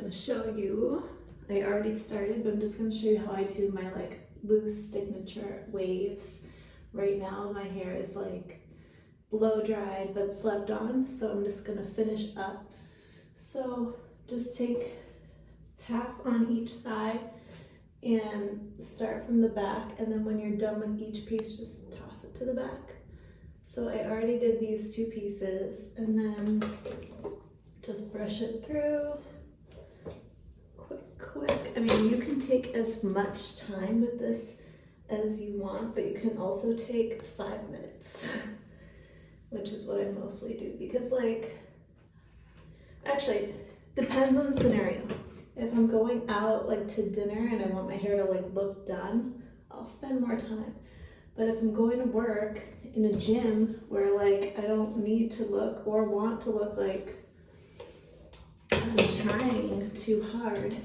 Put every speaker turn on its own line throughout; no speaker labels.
gonna show you. I already started, but I'm just gonna show you how I do my like loose signature waves. Right now my hair is like blow dried but slept on, so I'm just gonna finish up. So just take half on each side and start from the back, and then when you're done with each piece, just toss it to the back. So I already did these two pieces, and then just brush it through. Quick. I mean, you can take as much time with this as you want, but you can also take 5 minutes, which is what I mostly do, because like, actually, depends on the scenario. If I'm going out like to dinner and I want my hair to like look done, I'll spend more time. But if I'm going to work in a gym where like I don't need to look or want to look like I'm trying too hard,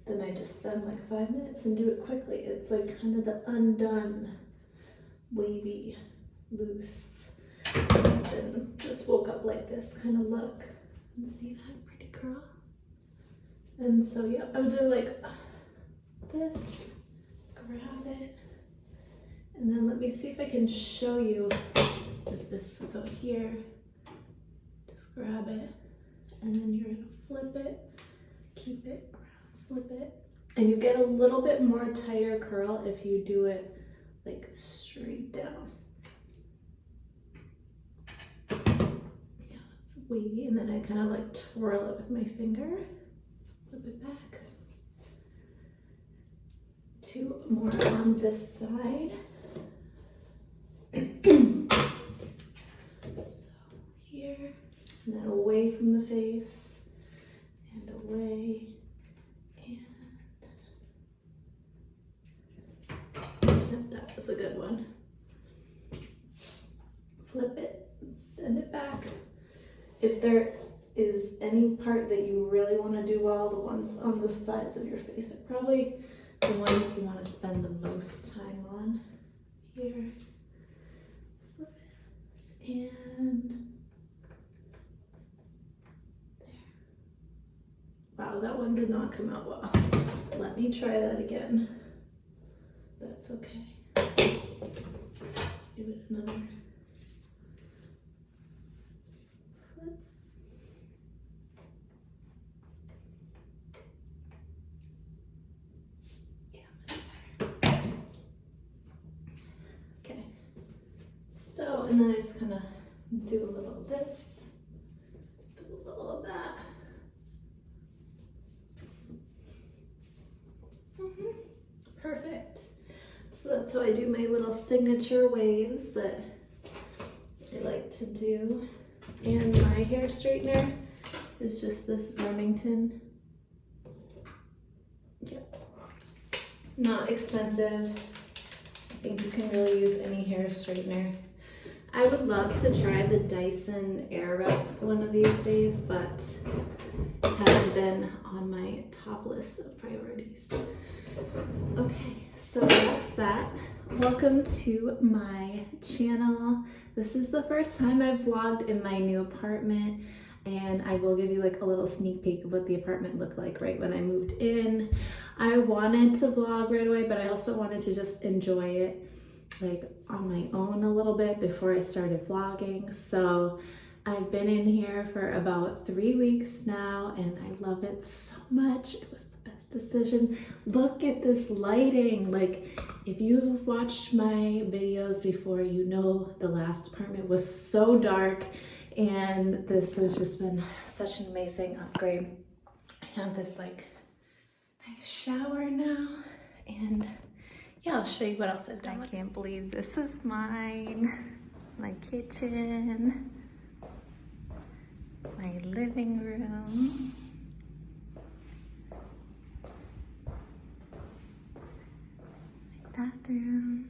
then I just spend like 5 minutes and do it quickly. It's like kind of the undone, wavy, loose, just woke up like this kind of look. And see that pretty curl? And so yeah, I would do like this, grab it, and then let me see if I can show you with this. So here, just grab it, and then you're gonna flip it, keep it around, flip it. And you get a little bit more tighter curl if you do it like straight down. Yeah, it's wavy, and then I kind of like twirl it with my finger, flip it back. 2 more on this side. So here, and then away from the face, and away, and that was a good one. Flip it, send it back. If there is any part that you really want to do well, the ones on the sides of your face are probably the ones you want to spend the most time on. Here, flip it, and there. Wow, that one did not come out well. Let me try that again. That's okay. Let's give it another flip. Okay, so, and then I just kind of do a little of this, do a little of that. Perfect. So that's how I do my little signature waves that I like to do. And my hair straightener is just this Remington. Yep. Not expensive. I think you can really use any hair straightener. I would love to try the Dyson Airwrap one of these days, but hasn't been on my top list of priorities. Okay, so that's that. Welcome to my channel. This is the first time I've vlogged in my new apartment, and I will give you like a little sneak peek of what the apartment looked like right when I moved in. I wanted to vlog right away, but I also wanted to just enjoy it like on my own a little bit before I started vlogging. So I've been in here for about 3 weeks now, and I love it so much. It was the best decision. Look at this lighting. Like, if you've watched my videos before, you know the last apartment was so dark, and this has just been such an amazing upgrade. I have this like nice shower now, and yeah, I'll show you what else I've done. I can't believe this is mine. My kitchen, my living room, my bathroom,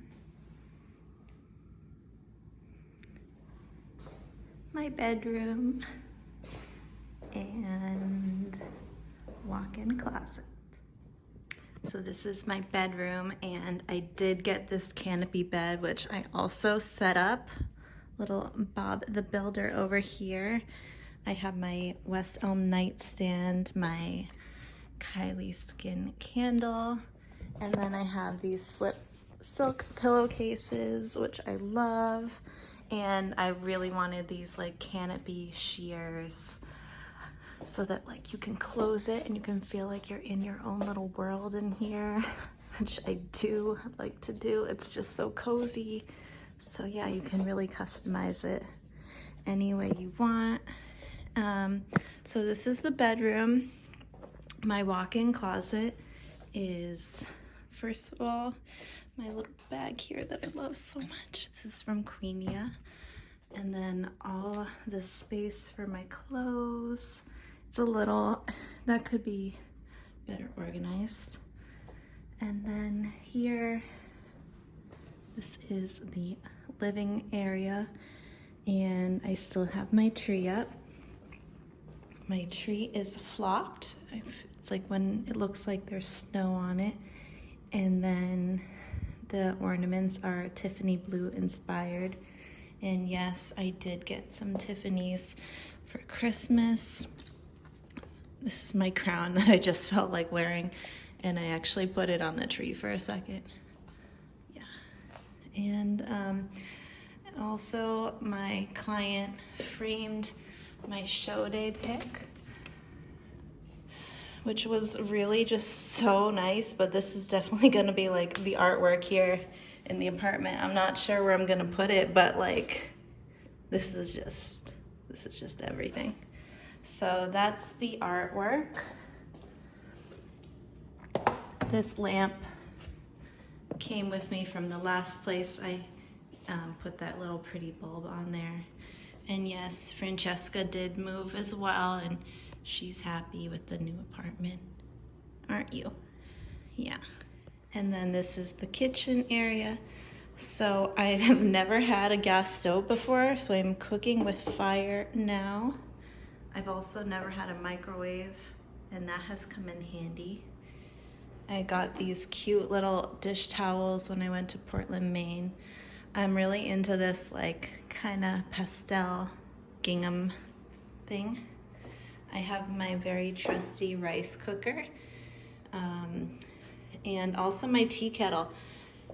my bedroom, and walk-in closet. So this is my bedroom, and I did get this canopy bed, which I also set up. Little Bob the Builder over here. I have my West Elm nightstand, my Kylie Skin candle. And then I have these slip silk pillowcases, which I love. And I really wanted these like canopy shears so that like you can close it and you can feel like you're in your own little world in here, which I do like to do. It's just so cozy. So yeah, you can really customize it any way you want. So this is the bedroom. My walk-in closet is, first of all, my little bag here that I love so much. This is from Queenia. And then all the space for my clothes. It's a little, that could be better organized. And then here, this is the living area. And I still have my tree up. My tree is flocked. It's like when it looks like there's snow on it. And then the ornaments are Tiffany blue inspired. And yes, I did get some Tiffany's for Christmas. This is my crown that I just felt like wearing. And I actually put it on the tree for a second. Yeah. And also my client framed my show day pic, which was really just so nice, but this is definitely gonna be like the artwork here in the apartment. I'm not sure where I'm gonna put it, but like, this is just everything. So that's the artwork. This lamp came with me from the last place. I put that little pretty bulb on there. And yes, Francesca did move as well, and she's happy with the new apartment, aren't you? Yeah. And then this is the kitchen area. So I have never had a gas stove before, so I'm cooking with fire now. I've also never had a microwave, and that has come in handy. I got these cute little dish towels when I went to Portland, Maine. I'm really into this like kind of pastel gingham thing. I have my very trusty rice cooker, and also my tea kettle.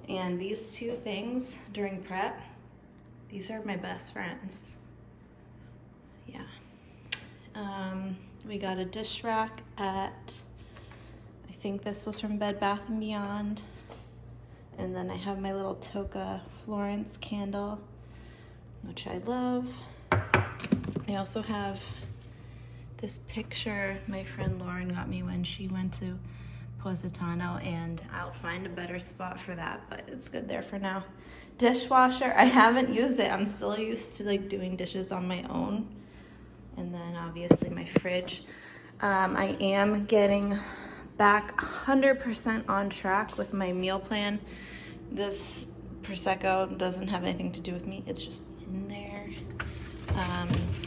And these two things during prep, these are my best friends. Yeah. We got a dish rack at, I think this was from Bed Bath & Beyond. And then I have my little Toca Florence candle, which I love. I also have this picture my friend Lauren got me when she went to Positano, and I'll find a better spot for that, but it's good there for now. Dishwasher, I haven't used it. I'm still used to like doing dishes on my own. And then obviously my fridge. I am getting back 100% on track with my meal plan. This Prosecco doesn't have anything to do with me. It's just in there.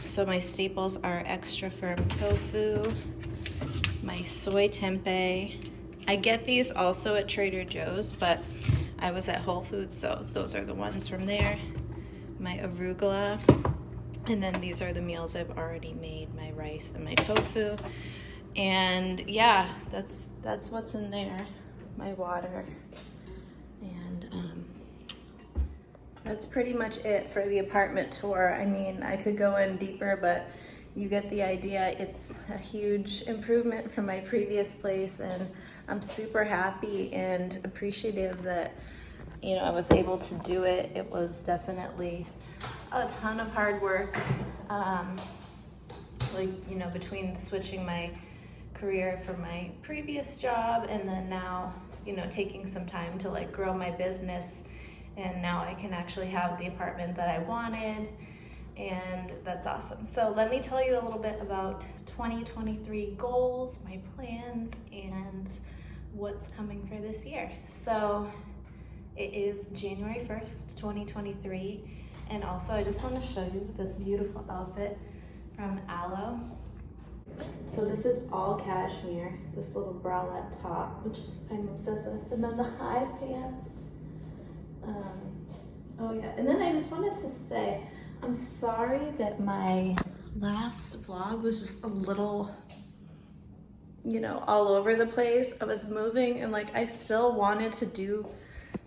So my staples are extra firm tofu, my soy tempeh. I get these also at Trader Joe's, but I was at Whole Foods, so those are the ones from there. My arugula, and then these are the meals I've already made, my rice and my tofu. And yeah, that's what's in there. My water. And that's pretty much it for the apartment tour. I mean, I could go in deeper, but you get the idea. It's a huge improvement from my previous place, and I'm super happy and appreciative that, you know, I was able to do it. It was definitely a ton of hard work. Like, you know, between switching my career from my previous job and then now, you know, taking some time to like grow my business, and now I can actually have the apartment that I wanted, and that's awesome. So let me tell you a little bit about 2023 goals, my plans, and what's coming for this year. So it is January 1st, 2023, and also I just want to show you this beautiful outfit from Aloe. So this is all cashmere, this little bralette top, which I'm obsessed with, and then the high pants. Oh yeah, and then I just wanted to say, I'm sorry that my last vlog was just a little you know, all over the place. I was moving and like I still wanted to do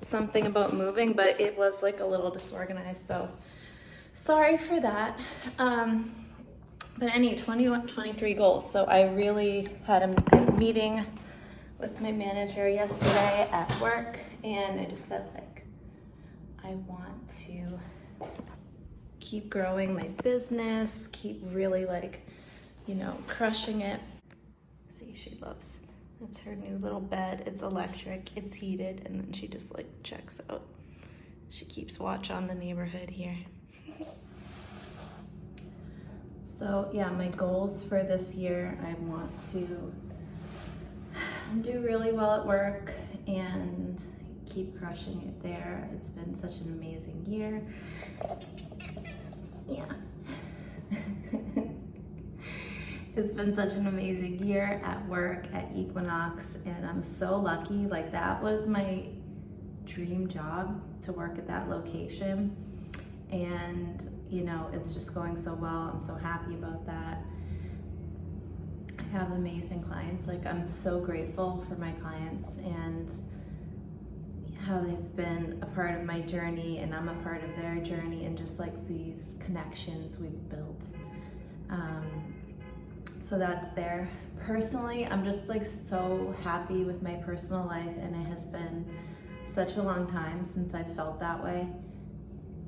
something about moving, but it was like a little disorganized. So sorry for that. But any 21, 23 goals. So I really had a meeting with my manager yesterday at work, and I just said like, I want to keep growing my business, keep really like, you know, crushing it. See, she loves, that's her new little bed. It's electric, it's heated, and then she just like checks out. She keeps watch on the neighborhood here. So yeah, my goals for this year, I want to do really well at work and keep crushing it there. It's been such an amazing year. Yeah. It's been such an amazing year at work at Equinox, and I'm so lucky. Like, that was my dream job, to work at that location. And you know, it's just going so well. I'm so happy about that. I have amazing clients. Like, I'm so grateful for my clients and how they've been a part of my journey, and I'm a part of their journey, and just like these connections we've built. So that's there. Personally, I'm just like so happy with my personal life, and it has been such a long time since I felt that way.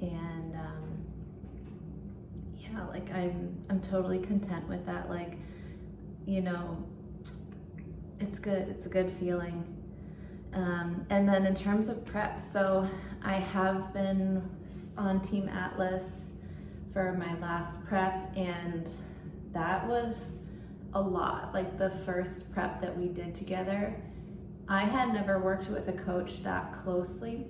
And yeah, like I'm totally content with that. Like, you know, it's good. It's a good feeling. And then in terms of prep, so I have been on Team Atlas for my last prep, and that was a lot. Like, the first prep that we did together, I had never worked with a coach that closely.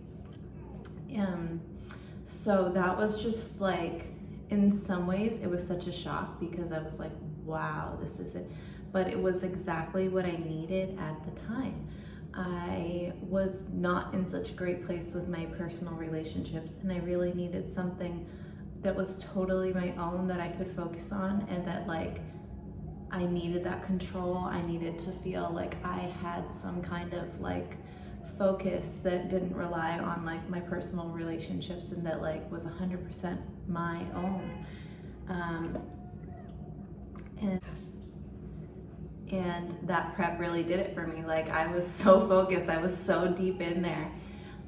So that was just like, in some ways, it was such a shock, because I was like, wow, this is it. But it was exactly what I needed at the time. I was not in such a great place with my personal relationships, and I really needed something that was totally my own, that I could focus on, and that like, I needed that control. I needed to feel like I had some kind of like focus that didn't rely on like my personal relationships, and that like was 100% my own. And that prep really did it for me. Like, I was so focused, I was so deep in there.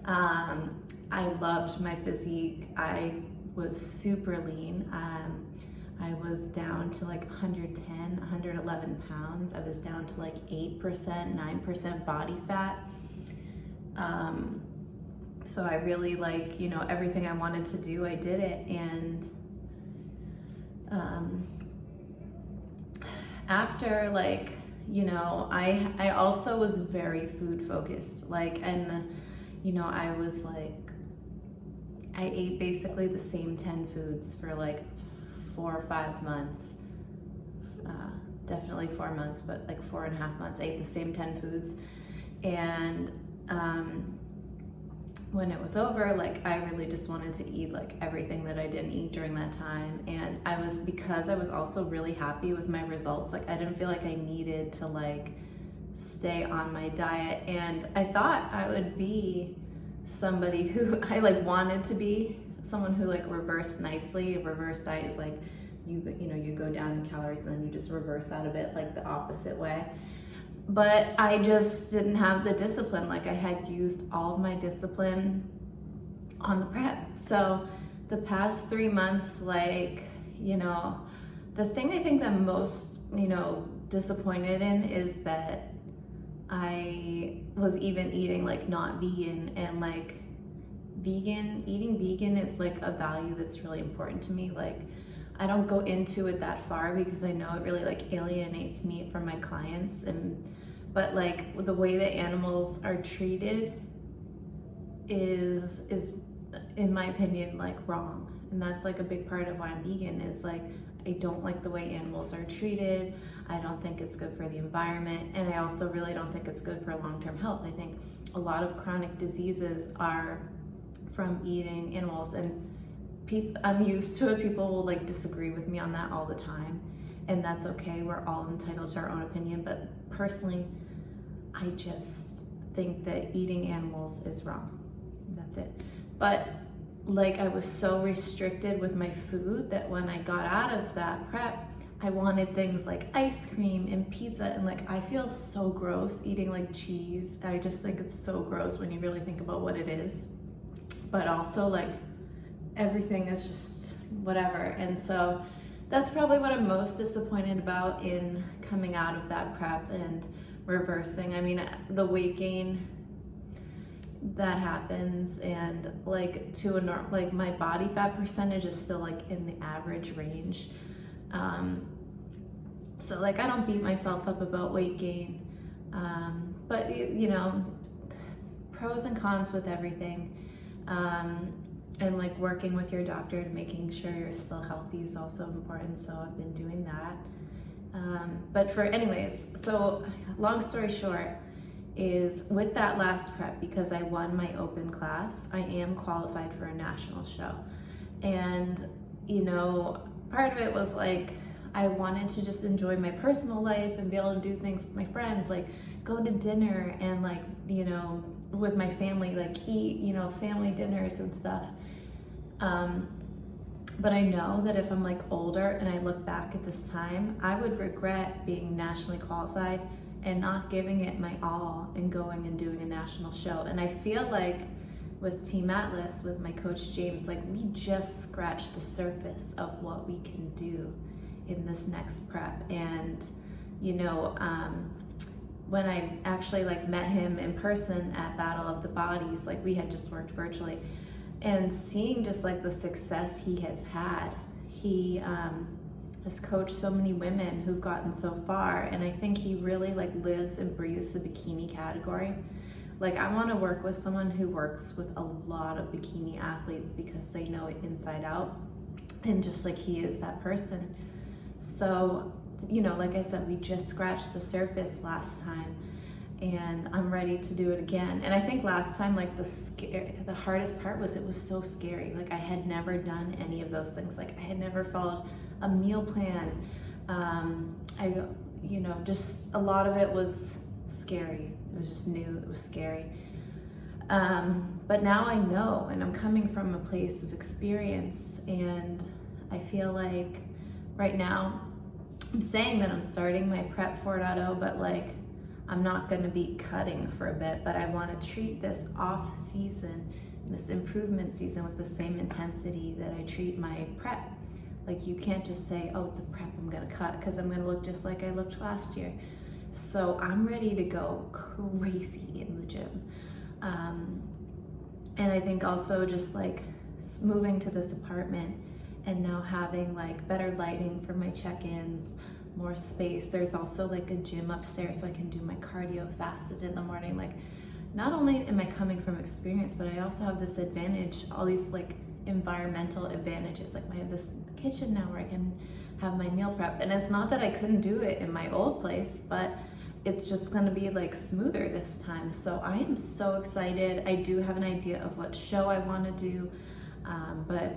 I loved my physique. I was super lean. I was down to like 110, 111 pounds. I was down to like 8%, 9% body fat. So I really, like, you know, everything I wanted to do, I did it. And after, like, you know, I also was very food focused. Like, and you know, I was like, I ate basically the same 10 foods for like 4 or 5 months. Definitely 4 months, but like 4.5 months, I ate the same 10 foods. And when it was over, like, I really just wanted to eat like everything that I didn't eat during that time. And because I was also really happy with my results, like, I didn't feel like I needed to like stay on my diet. And I thought I would be somebody who I like wanted to be, someone who like reversed nicely. A reverse diet is like, you know, you go down in calories and then you just reverse out of it, like the opposite way. But I just didn't have the discipline. Like, I had used all of my discipline on the prep. So the past 3 months, like, you know, the thing I think that most, you know, disappointed in is that I was even eating like not vegan, and like eating vegan is like a value that's really important to me. Like, I don't go into it that far because I know it really like alienates me from my clients, but like the way that animals are treated is in my opinion like wrong. And that's like a big part of why I'm vegan, is like, I don't like the way animals are treated. I don't think it's good for the environment, and I also really don't think it's good for long-term health. I think a lot of chronic diseases are from eating animals, and I'm used to it. People will like disagree with me on that all the time. and that's okay. We're all entitled to our own opinion, but personally, I just think that eating animals is wrong. That's it. But like, I was so restricted with my food that when I got out of that prep, I wanted things like ice cream and pizza, and like, I feel so gross eating like cheese. I just think it's so gross when you really think about what it is. But also like, everything is just whatever. And so that's probably what I'm most disappointed about in coming out of that prep and reversing. I mean, the weight gain that happens, and like like my body fat percentage is still like in the average range. So like, I don't beat myself up about weight gain, but you know, pros and cons with everything. And like, working with your doctor to making sure you're still healthy is also important. So I've been doing that. But anyways, so long story short is, with that last prep, because I won my open class, I am qualified for a national show. And, you know, part of it was like, I wanted to just enjoy my personal life and be able to do things with my friends, like go to dinner and like, you know, with my family, like eat, you know, family dinners and stuff. But I know that if I'm like older and I look back at this time, I would regret being nationally qualified and not giving it my all and going and doing a national show. And I feel like with Team Atlas, with my coach James, like, we just scratched the surface of what we can do in this next prep. And, you know, when I actually like met him in person at Battle of the Bodies, like, we had just worked virtually, and seeing just like the success he has had. He has coached so many women who've gotten so far, and I think he really like lives and breathes the bikini category. Like, I want to work with someone who works with a lot of bikini athletes because they know it inside out, and just like, he is that person. So, you know, like I said, we just scratched the surface last time, and I'm ready to do it again. And I think last time, like, the hardest part was, it was so scary. Like, I had never done any of those things. Like, I had never followed a meal plan. You know, just a lot of it was scary. It was just new, it was scary. But now I know, and I'm coming from a place of experience, and I feel like right now, I'm saying that I'm starting my prep 4.0, but like, I'm not gonna be cutting for a bit, but I wanna treat this off season, this improvement season, with the same intensity that I treat my prep. Like, you can't just say, oh, it's a prep, I'm gonna cut, because I'm gonna look just like I looked last year. So I'm ready to go crazy in the gym. And I think also just like moving to this apartment and now having like better lighting for my check-ins, more space. There's also like a gym upstairs so I can do my cardio fasted in the morning. Like, not only am I coming from experience, but I also have this advantage, all these like environmental advantages. Like, I have this kitchen now where I can have my meal prep. And it's not that I couldn't do it in my old place, but it's just gonna be like smoother this time. So I am so excited. I do have an idea of what show I wanna do, but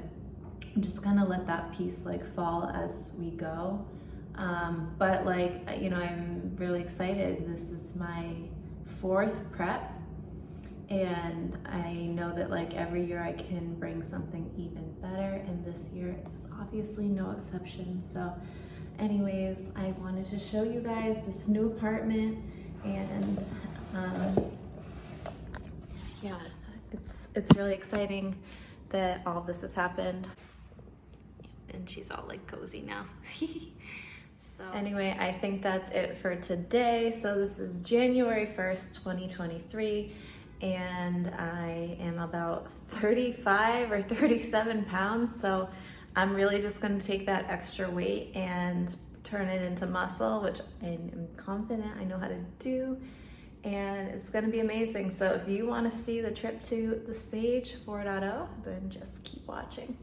I'm just gonna let that piece like fall as we go. But like, you know, I'm really excited. This is my 4th prep, and I know that like every year I can bring something even better, and this year is obviously no exception. So anyways, I wanted to show you guys this new apartment, and yeah, it's really exciting that all of this has happened. And she's all like cozy now. So anyway, I think that's it for today. So this is January 1st, 2023, and I am about 35 or 37 pounds. So I'm really just gonna take that extra weight and turn it into muscle, which I am confident I know how to do. And it's gonna be amazing. So if you wanna see the trip to the stage 4.0, then just keep watching.